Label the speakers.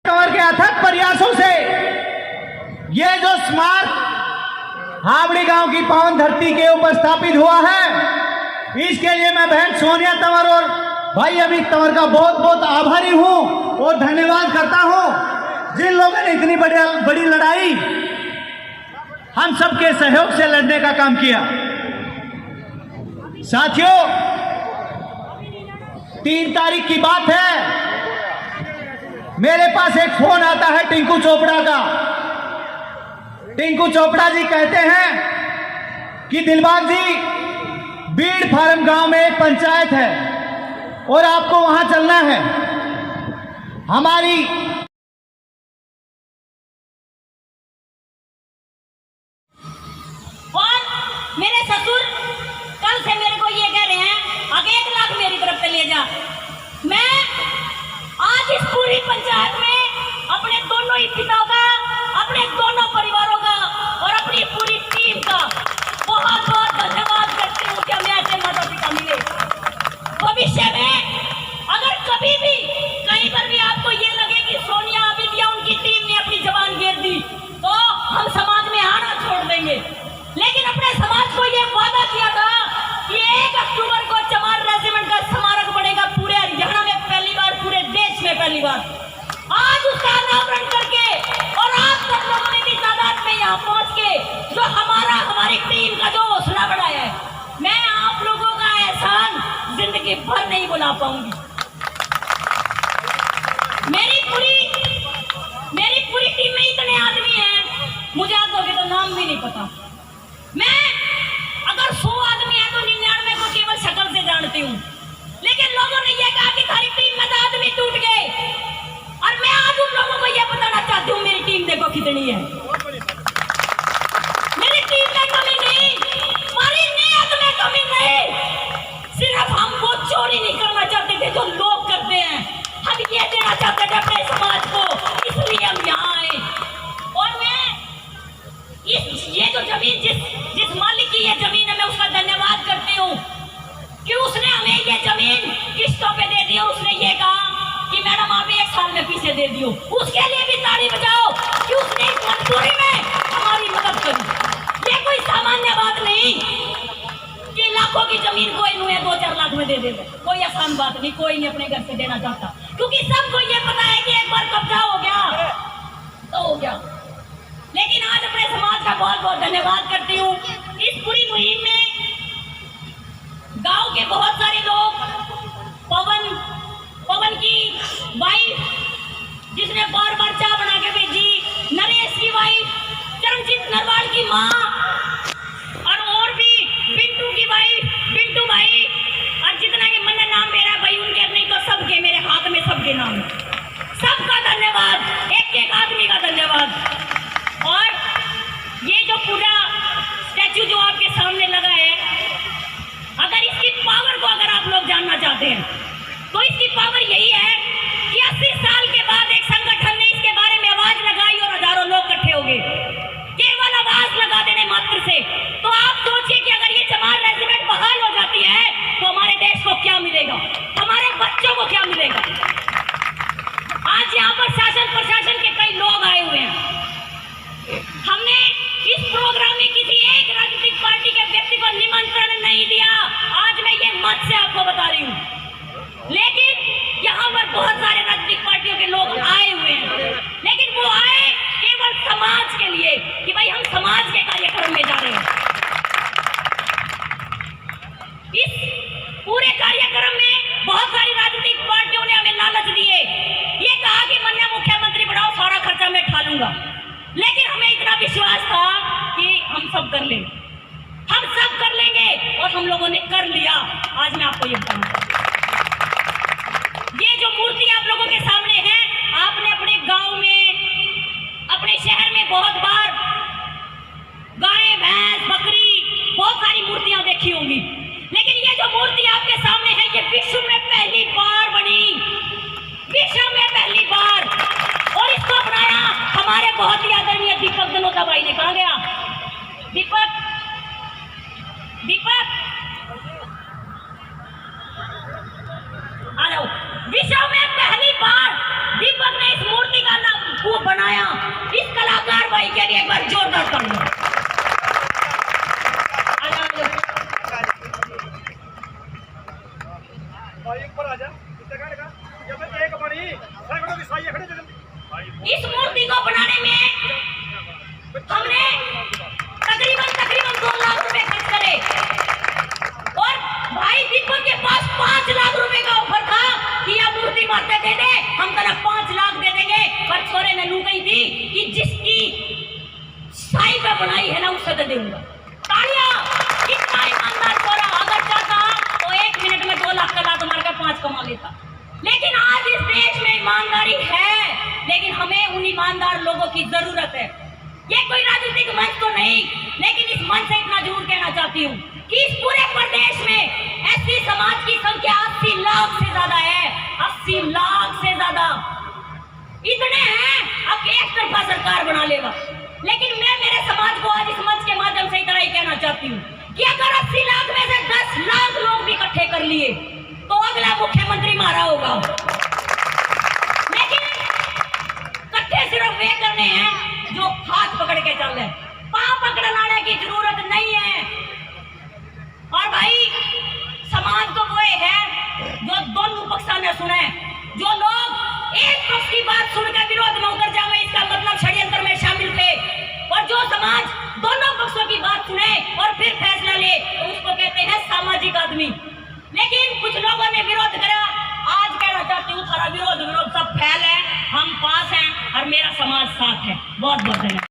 Speaker 1: तंवर के अथक प्रयासों से ये जो स्मारक हावड़ी गांव की पावन धरती के ऊपर स्थापित हुआ है, इसके लिए मैं बहन सोनिया तंवर और भाई अमित तंवर का बहुत बहुत आभारी हूं और धन्यवाद करता हूं, जिन लोगों ने इतनी बड़ी लड़ाई हम सबके सहयोग से लड़ने का काम किया। साथियों, 3 तारीख की बात है, मेरे पास एक फोन आता है टिंकू चोपड़ा का। टिंकू चोपड़ा जी कहते हैं कि दिलबाग जी, बीड़ फार्म गांव में एक पंचायत है और आपको वहां चलना है। हमारी
Speaker 2: मेरे ससुर कल से मेरे को ये कह रहे हैं आगे 1 लाख मेरी तरफ से ले जा। मैं आज इस पूरी पंचायत में अपने दोनों ही पिताओं का, अपने दोनों परिवारों का और अपनी पूरी टीम का बहुत बहुत धन्यवाद करती हूँ कि हमें ऐसे माता पिता मिले। भविष्य में अगर कभी भी कहीं पर भी आपको ये लगे कि सोनिया अमित या उनकी टीम ने अपनी जबान घेर दी, तो हम समाज में आना छोड़ देंगे। लेकिन अपने समाज को ये वादा किया था कि 1 अक्टूबर को चमार रेजिमेंट का स्मारक बनेगा पूरे हरियाणा में पहली बार, पूरे देश में पहली बार। आज उसका अनावरण करके और आप सब लोगों ने भी तादाद में यहाँ पहुंच के जो हमारी टीम का जो हौसला बढ़ाया है, मैं आप लोगों का एहसान जिंदगी भर नहीं भुला पाऊंगी। मेरी पूरी टीम में इतने आदमी हैं, मुझे आप लोगों के तो नाम भी नहीं पता। मैं अगर 100 आदमी है तो 99 को केवल शक्ल से जानती हूँ, लेकिन लोगों ने यह कहा कि थारी टीम में तो आदमी टूट गए, और मैं आज उन लोगों को यह बताना चाहती हूँ मेरी टीम देखो कितनी है। मेरी टीम में कमी नहीं, हमारी नीयत में कमी नहीं। सिर्फ हम वो चोरी नहीं करना चाहते थे जो लोग करते हैं, हम ये देना चाहते थे अपने समाज को, इसलिए हम यहाँ आए। और मैं ये जो जमीन जिस मालिक की ये जमीन है, मैं उसका धन्यवाद करती हूँ कि उसने हमें ये जमीन किस्तों पे दे दी और उसने ये कहा कि मैडम आप 1 साल में पीछे दे दियो। उसके लिए भी ताली बजाओ कि उसने इस मजबूरी में हमारी मदद करी। ये कोई सामान्य बात नहीं कि लाखों की जमीन कोई नुए 2-4 लाख में दे देगा, कोई आसान बात नहीं, कोई नहीं अपने घर से देना चाहता, क्योंकि सबको ये पता है कि एक बार कब्जा हो गया तो हो गया। लेकिन आज अपने समाज का बहुत बहुत धन्यवाद करती हूँ। इस पूरी मुहिम में गांव के बहुत सारे लोग, पवन की वाइफ जिसने बार चाय बना के भेजी, नरेश की वाइफ, चरणजीत नरवाल की माँ, और भी पिंटू की वाइफ, पिंटू भाई, और जितना के मैंने नाम मेरा भाई उनके नहीं तो सबके मेरे हाथ में सबके नाम, सबका धन्यवाद, एक आदमी का धन्यवाद। और ये जो पूरा स्टैचू जो आपके सामने लगा है, अगर इसकी पावर को अगर आप लोग जानना चाहते हैं तो इसकी पावर यही है कि 80 साल के बाद एक संगठन ने इसके बारे में आवाज लगाई और हजारों लोग इकट्ठे हो गए, केवल आवाज लगा देने मात्र से। तो आप सोचिए कि अगर ये चमार रेजिमेंट बहाल हो जाती है तो हमारे देश को क्या मिलेगा, हमारे बच्चों को क्या मिलेगा। आज यहाँ पर शासन प्रशासन के कई लोग आए हुए हैं। हमने इस प्रोग्राम में किसी एक राजनीतिक पार्टी के व्यक्ति को निमंत्रण नहीं दिया, आज मैं ये मत से आपको बता रही हूँ। लेकिन यहाँ पर बहुत सारे राजनीतिक पार्टियों के लोग आए हुए हैं, लेकिन वो आए केवल समाज के लिए कि भाई हम समाज के कार्यक्रम में जा रहे हैं। इस पूरे कार्यक्रम में बहुत सारी राजनीतिक पार्टियों ने हमें लालच दिए, ये कहा कि माननीय मुख्यमंत्री बढ़ाओ, सारा खर्चा मैं उठा लूंगा। लेकिन हमें इतना विश्वास था कि हम सब कर लेंगे, हम सब कर लेंगे, और हम लोगों ने कर लिया। आज मैं आपको ये बताऊंगा, ये जो मूर्ति आप लोगों के सामने है, आपने अपने गांव में, अपने शहर में बहुत बार गाय, भैंस, बकरी, बहुत सारी मूर्तियां देखी होंगी, लेकिन ये जो मूर्ति आपके सामने है, ये विश्व में पहली बार बनी, विश्व में पहली बार। और इसको बनाया हमारे बहुत ही आदरणीय दीपक दनोता भाई ने। कहा गया दीपक, आ जाओ। विश्व में पहली बार दीपक ने इस मूर्ति का
Speaker 3: भाई ऊपर आ जा जब एक बड़ी सैकड़ों की साई खड़े
Speaker 2: इस मूर्ति को बनाने में हमने तकरीबन 2 लाख रुपए खर्च करे और भाई दीपक के पास 5 लाख रुपए का ऑफर था कि यह मूर्ति मारते दे दे, हम तेरा 5 लाख दे देंगे। पर छोरे ने लू गई थी कि जिसकी साई पे बनाई है ना उससे दे दूंगा। तालियां! कितना ईमानदार छोरा, अगर चाहता तो 1 मिनट में 2 लाख का लात मार के 5 कमा लेता। लेकिन आज इस देश में ईमानदारी है, लेकिन हमें उन ईमानदार लोगों की जरूरत है। ये कोई राजनीतिक मंच तो नहीं, लेकिन इस मंच से इतना जरूर कहना चाहती हूँ कि इस पूरे प्रदेश में ऐसी समाज की संख्या 80 लाख से ज्यादा है। 80 लाख से ज्यादा इतने हैं, अब एक तरफा सरकार बना लेगा। लेकिन मैं मेरे समाज को आज इस मंच के माध्यम से इतना ही कहना चाहती हूँ कि अगर 80 लाख में से 10 लाख लोग भी इकट्ठे कर लिए तो अगला मुख्यमंत्री मारा होगा। लेकिन इकट्ठे सिर्फ वे करने हैं जो हाथ पकड़ के चल रहे, पांव पकड़ने की जरूरत नहीं है। और भाई समाज को वो है जो दोनों पक्षों ने सुने। जो लोग एक पक्ष की बात सुनकर विरोध में उतर जावे, इसका मतलब षड्यंत्र में शामिल थे। और जो समाज दोनों पक्षों की बात सुने और फिर फैसला ले तो उसको कहते हैं सामाजिक आदमी। लेकिन कुछ लोगों ने विरोध करा। आज कहना चाहती हूँ, सारा विरोध सब फैल है, हम पास हैं और मेरा समाज साथ है। बहुत बहुत धन्यवाद।